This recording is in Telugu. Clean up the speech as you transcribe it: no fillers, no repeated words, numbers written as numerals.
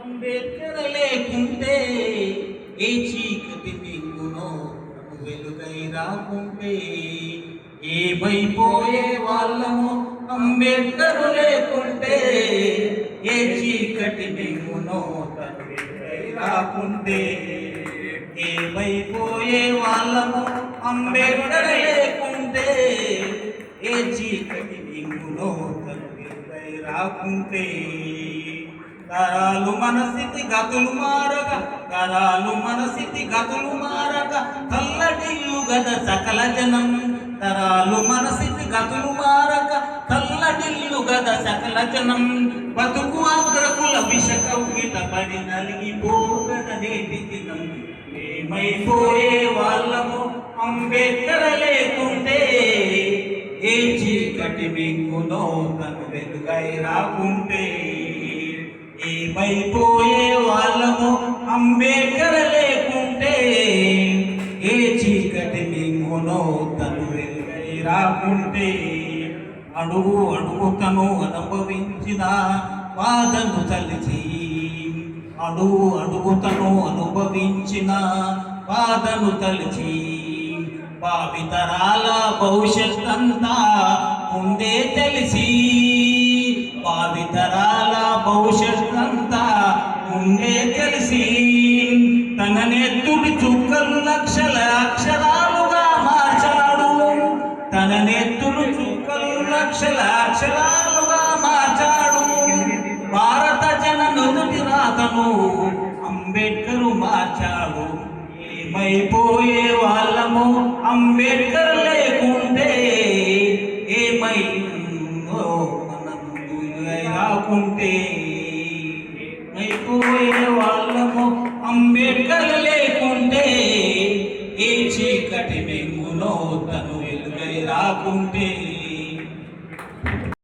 అంబేద్కర్ లేకుంటే ఏ చీకటి మింగునో వెలుగై రాకుంటే ఏమైపోయే వాళ్ళము. అంబేద్కర్ లేకుంటే ఏ చీకటి మింగునో వెలుగై రాకుంటే ఏమైపోయే వాళ్ళము. అంబేద్కర్ లేకుంటే ఏ చీకటి మింగునో వెలుగై రాకుంటే తరాలు మన స్థితి గతులు మారక, తరాలు మన స్థితి గతులు మారక తల్లడిల్లు గద సకల జనం. తరాలు మన స్థితి గతులు మారక తల్లడిల్లు గద సకల జనం. బతుకు అగ్రకుల విషకౌగిట పడి నలిగిపోగద నేటి దినం. ఏమైపోయే వాళ్ళము. అంబేద్కర్ లేకుంటే ఏ చీకటి మింగునో తను వెలుగై రాకుంటే ఏమైపోయే వాళ్ళము. అంబేద్కర్ లేకుంటే ఏ చీకటి మింగునో తను వెలుగై రాకుంటే అడుగు అడుగుతను అనుభవించిన బాధను తలిచి, అడుగు అడుగుతను అనుభవించిన బాధను తలిచి భావితరాల భవిష్యత్తంతా ముందే తెలిసి, భావితరాల భవిష్యత్తంతా ముందే తెలిసి తన నెత్తుడి చుక్కలు లక్షల అక్షరాలుగా మార్చాడు. తన నెత్తుడు చుక్కలు లక్షల అక్షరాలుగా మార్చాడు. భారత జన నుదుటి రాతను అంబేద్కర్ మార్చాడు. ఏమైపోయే వాళ్ళము. అంబేద్కర్ లేకుంటే ఏమైందో రాకుంటే అయిపోయే వాళ్ళము. అంబేద్కర్ లేకుంటే ఏ చీకటి మింగునో తను వెలుగై రాకుంటే